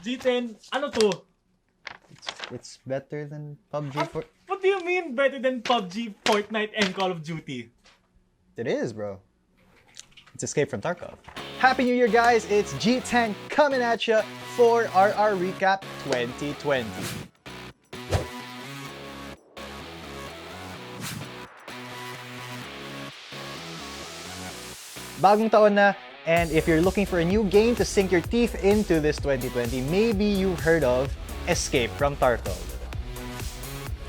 G10, ano to? It's better than PUBG. What do you mean better than PUBG, Fortnite, and Call of Duty? It is, bro. It's Escape from Tarkov. Happy New Year, guys! It's G10 coming at ya for RR Recap 2020. Bagong taon na, and if you're looking for a new game to sink your teeth into this 2020, maybe you've heard of Escape from Tarkov.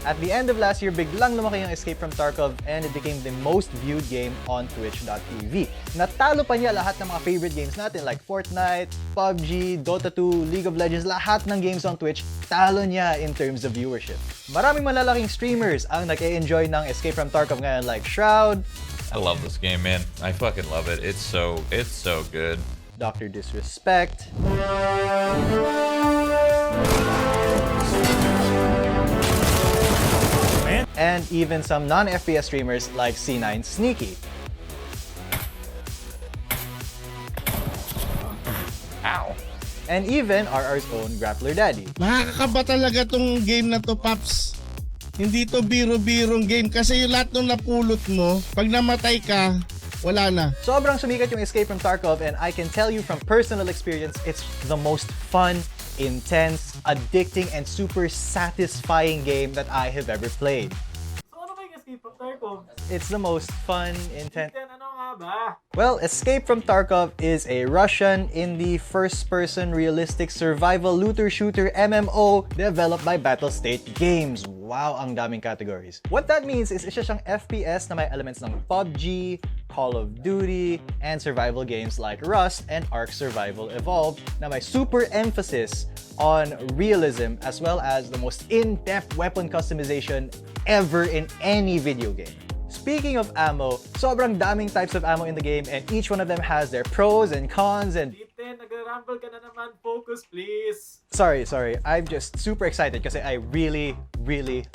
At the end of last year, biglang lumaki yung Escape from Tarkov and it became the most viewed game on Twitch.tv. Natalo pa niya lahat ng mga favorite games natin like Fortnite, Pubg, Dota 2, League of Legends, lahat ng games on Twitch, talo niya in terms of viewership. Maraming malalaking streamers ang nag-e-enjoy ng Escape from Tarkov ngayon like Shroud. I love this game, man. I fucking love it. It's so good. Dr. Disrespect. And even some non-FPS streamers like C9 Sneaky. Ow. And even RR's own Grappler Daddy. Makakakaba talaga tong game na to, Paps. Hindi to biro-birong game kasi yung lahat ng napulot mo, pag namatay ka, wala na. Sobrang sumikat yung Escape from Tarkov and I can tell you from personal experience, it's the most fun, intense, addicting, and super satisfying game that I have ever played. So ano ba yung Escape from Tarkov? It's the most fun, intense... G10, ano nga ba? Well, Escape from Tarkov is a Russian indie first-person realistic survival looter-shooter MMO developed by Battlestate Games. Wow, ang daming categories. What that means is isa siyang FPS na may elements ng PUBG, Call of Duty, and survival games like Rust and Ark Survival Evolved na may super emphasis on realism as well as the most in-depth weapon customization ever in any video game. Speaking of ammo, sobrang daming types of ammo in the game and each one of them has their pros and cons and... G10, nag-rumble ka na naman. Focus, please. Sorry. I'm just super excited kasi I really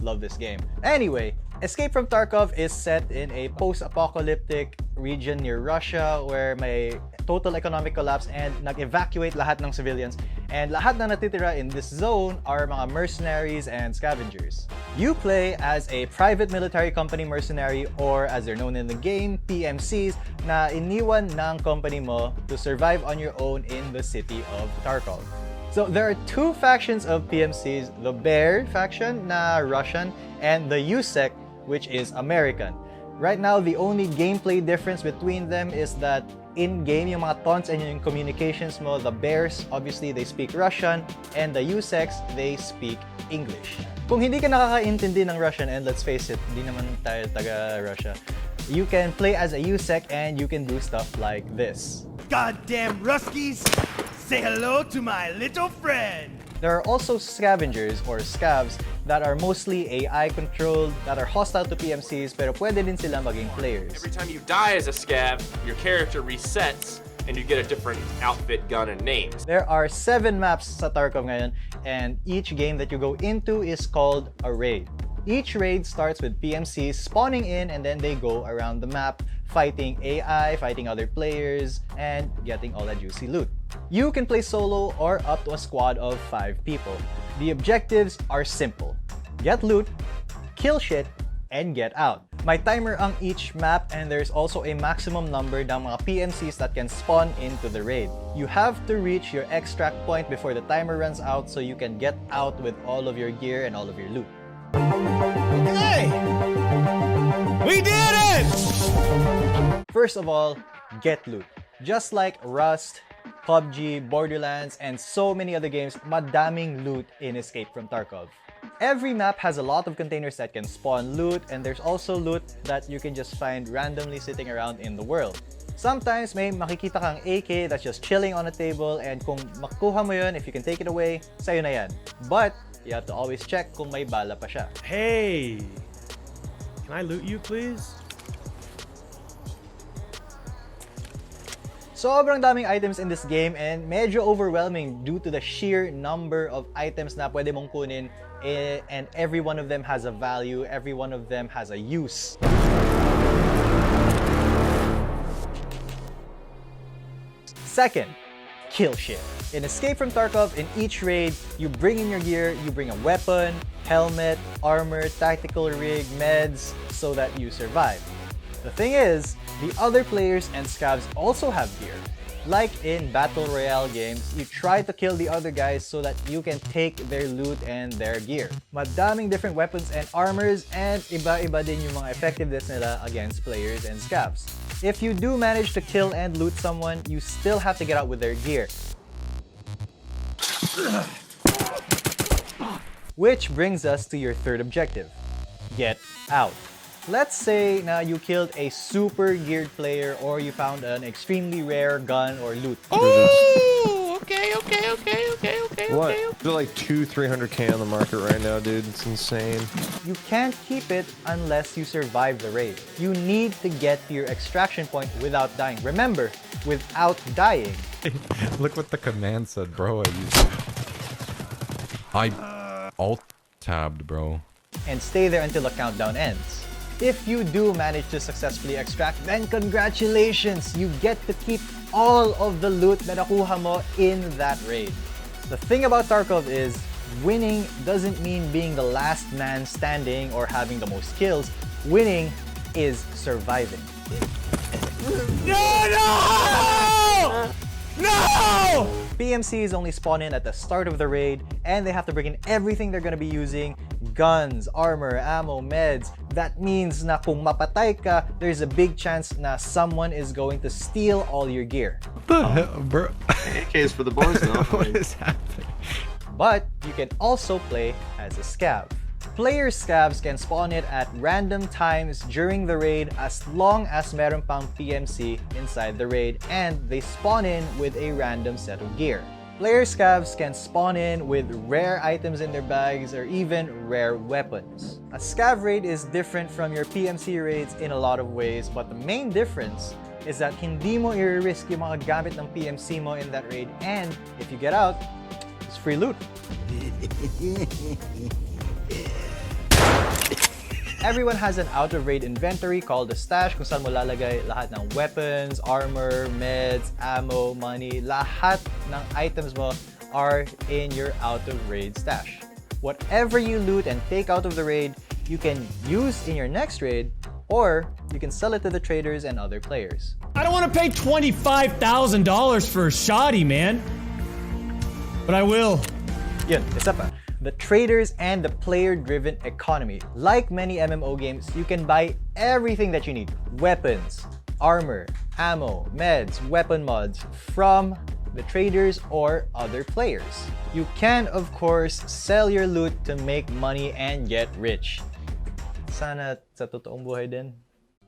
love this game. Anyway, Escape from Tarkov is set in a post-apocalyptic region near Russia where may total economic collapse and nag-evacuate lahat ng civilians. And lahat na natitira in this zone are mga mercenaries and scavengers. You play as a private military company mercenary or as they're known in the game, PMCs, na iniwan ng company mo to survive on your own in the city of Tarkov. So there are two factions of PMCs, the Bear faction na Russian and the USEC which is American. Right now, the only gameplay difference between them is that in-game, yung mga taunts and yung communications mo, the Bears, obviously, they speak Russian, and the USECs, they speak English. Kung hindi ka nakakaintindi ng Russian, and let's face it, hindi naman tayo taga-Russia, you can play as a USEC and you can do stuff like this. Goddamn Ruskies! Say hello to my little friend! There are also scavengers or scavs that are mostly AI controlled, that are hostile to PMCs, pero pwede din sila maging players. Every time you die as a scav, your character resets and you get a different outfit, gun, and names. There are 7 maps sa Tarkov ngayon, and each game that you go into is called a raid. Each raid starts with PMCs spawning in and then they go around the map, fighting AI, fighting other players, and getting all that juicy loot. You can play solo or up to a squad of 5 people. The objectives are simple. Get loot, kill shit, and get out. May timer on each map and there's also a maximum number ng mga PMCs that can spawn into the raid. You have to reach your extract point before the timer runs out so you can get out with all of your gear and all of your loot. Hey! We did it! First of all, get loot. Just like Rust, Pubg, Borderlands, and so many other games, madaming loot in Escape from Tarkov. Every map has a lot of containers that can spawn loot, and there's also loot that you can just find randomly sitting around in the world. Sometimes may makikita kang AK that's just chilling on a table, and kung makuha mo yun, if you can take it away, sa'yo na yan. But you have to always check kung may bala pa siya. Hey! Can I loot you, please? Sobrang daming items in this game and medyo overwhelming due to the sheer number of items na pwede mong kunin and every one of them has a value, every one of them has a use. Second, kill shit. In Escape from Tarkov, in each raid, you bring in your gear, you bring a weapon, helmet, armor, tactical rig, meds, so that you survive. The thing is, the other players and scavs also have gear. Like in Battle Royale games, you try to kill the other guys so that you can take their loot and their gear. Madaming different weapons and armors, and iba-iba din yung mga effectiveness nila against players and scavs. If you do manage to kill and loot someone, you still have to get out with their gear. Which brings us to your third objective. Get out. Let's say now you killed a super geared player or you found an extremely rare gun or loot. Oh, okay. What? They're like 300K on the market right now, dude. It's insane. You can't keep it unless you survive the raid. You need to get to your extraction point without dying. Remember, without dying. Look what the command said, bro. I alt-tabbed, bro. And stay there until the countdown ends. If you do manage to successfully extract, then congratulations! You get to keep all of the loot na nakuha mo in that raid. The thing about Tarkov is, winning doesn't mean being the last man standing or having the most kills. Winning is surviving. No! PMCs only spawn in at the start of the raid, and they have to bring in everything they're gonna be using: guns, armor, ammo, meds. That means na kung mapatay ka, there's a big chance na someone is going to steal all your gear. What the hell, bro? AKs for the boys, though. What is happening? But you can also play as a scav. Player scavs can spawn it at random times during the raid as long as meron pang PMC inside the raid, and they spawn in with a random set of gear. Player scavs can spawn in with rare items in their bags or even rare weapons. A scav raid is different from your PMC raids in a lot of ways, but the main difference is that hindi mo i-risk yung mga gamit ng PMC mo in that raid, and if you get out, it's free loot. Everyone has an out-of-raid inventory called a stash kung saan mo lalagay lahat ng weapons, armor, meds, ammo, money. Lahat ng items mo are in your out-of-raid stash. Whatever you loot and take out of the raid, you can use in your next raid, or you can sell it to the traders and other players. I don't want to pay $25,000 for a shoddy, man. But I will. Yun, isa pa. The traders and the player-driven economy. Like many MMO games, you can buy everything that you need. Weapons, armor, ammo, meds, weapon mods from the traders or other players. You can, of course, sell your loot to make money and get rich. Sana sa totoong buhay din.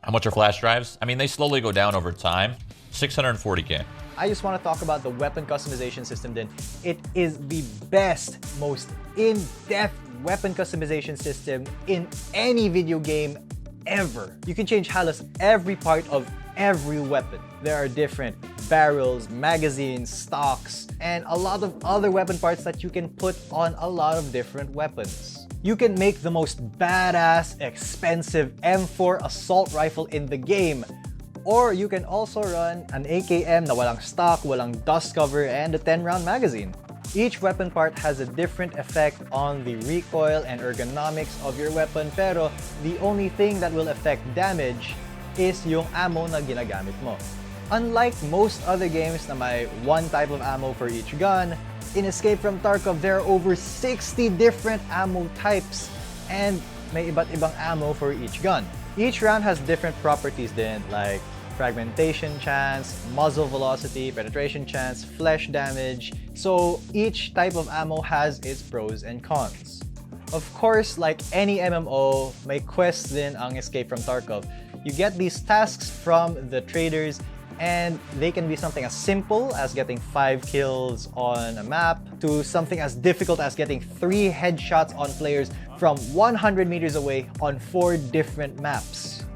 How much are flash drives? I mean, they slowly go down over time. 640K. I just want to talk about the weapon customization system then. It is the best, most in-depth weapon customization system in any video game ever. You can change halos every part of every weapon. There are different barrels, magazines, stocks, and a lot of other weapon parts that you can put on a lot of different weapons. You can make the most badass, expensive M4 assault rifle in the game. Or you can also run an AKM na walang stock, walang dust cover, and a 10-round magazine. Each weapon part has a different effect on the recoil and ergonomics of your weapon, pero the only thing that will affect damage is yung ammo na ginagamit mo. Unlike most other games na may one type of ammo for each gun, in Escape from Tarkov, there are over 60 different ammo types, and may iba't ibang ammo for each gun. Each round has different properties then, like fragmentation chance, muzzle velocity, penetration chance, flesh damage. So each type of ammo has its pros and cons. Of course, like any MMO, may quests din ang Escape from Tarkov. You get these tasks from the traders, and they can be something as simple as getting 5 kills on a map to something as difficult as getting 3 headshots on players from 100 meters away on 4 different maps.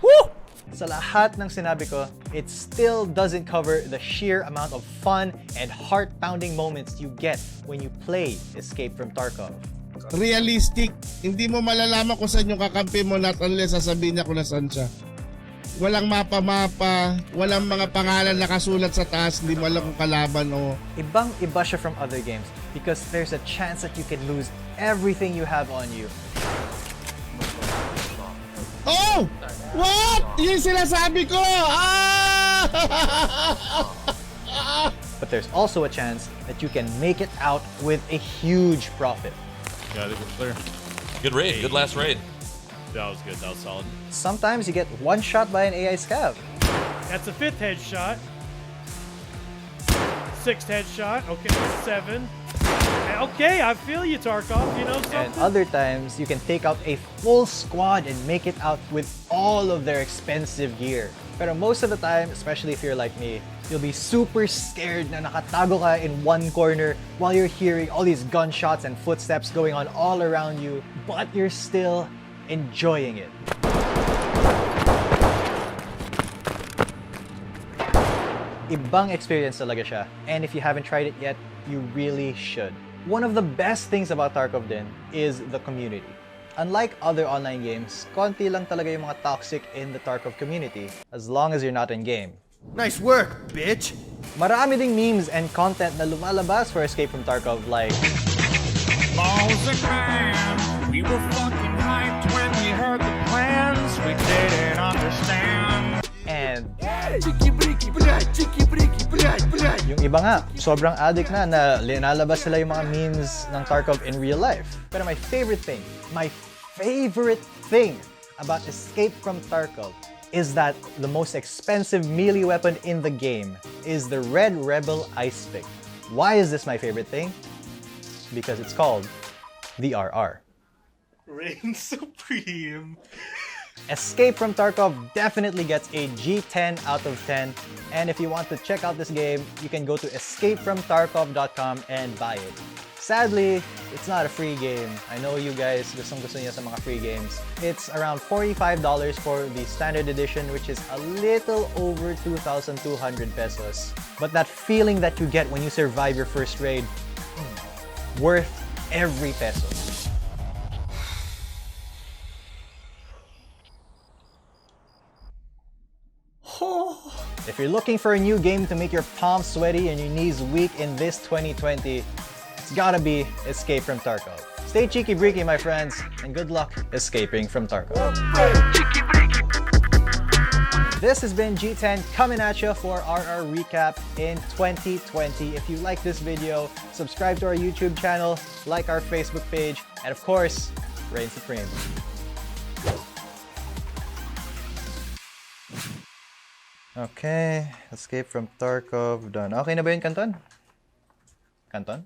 Woo! Sa lahat ng sinabi ko, it still doesn't cover the sheer amount of fun and heart-pounding moments you get when you play Escape from Tarkov. Realistic. Hindi mo malalaman kung saan yung kakampi mo not unless sasabihin niya kung nasaan siya. walang mapa-mapa, walang mga pangalan nakasulat sa taas, hindi mo alam kung kalaban o... Ibang-iba siya from other games because there's a chance that you can lose everything you have on you. Oh! What? Yung sinasabi ko! Ah! But there's also a chance that you can make it out with a huge profit. Yeah, I think we're clear. Good raid. Good last raid. That was good. That was solid. Sometimes you get one shot by an AI scav. That's a 5th headshot. 6th headshot. Okay, 7. Okay, I feel you, Tarkov. You know something? And other times, you can take out a full squad and make it out with all of their expensive gear. Pero most of the time, especially if you're like me, you'll be super scared na nakatago ka in one corner while you're hearing all these gunshots and footsteps going on all around you, but you're still enjoying it. Ibang experience talaga siya. And if you haven't tried it yet, you really should. One of the best things about Tarkov din is the community. Unlike other online games, konti lang talaga yung mga toxic in the Tarkov community as long as you're not in game. Nice work, bitch. Marami ding memes and content na lumalabas for Escape from Tarkov like Balls and man, we were fucking hyped when we heard the plans. We didn't understand. and Chiki-briki, blay, chiki-briki, blay, blay. yung iba nga, sobrang addict na linalabas sila yung mga memes ng Tarkov in real life. Pero my favorite thing about Escape from Tarkov is that the most expensive melee weapon in the game is the Red Rebel Ice Pick. Why is this my favorite thing? Because it's called the RR. Reign supreme. Escape from Tarkov definitely gets a G10 out of 10. And if you want to check out this game, you can go to escapefromtarkov.com and buy it. Sadly, it's not a free game. I know you guys gustong-gusto niyo sa mga free games. It's around $45 for the standard edition, which is a little over 2,200 pesos. But that feeling that you get when you survive your first raid, worth every peso. If you're looking for a new game to make your palms sweaty and your knees weak in this 2020, it's gotta be Escape from Tarkov. Stay cheeky-breaky, my friends, and good luck escaping from Tarkov. This has been G10 coming at you for RR Recap in 2020. If you like this video, subscribe to our YouTube channel, like our Facebook page, and of course, reign supreme. Okay, Escape from Tarkov done. Okay na ba yun, Canton? Canton?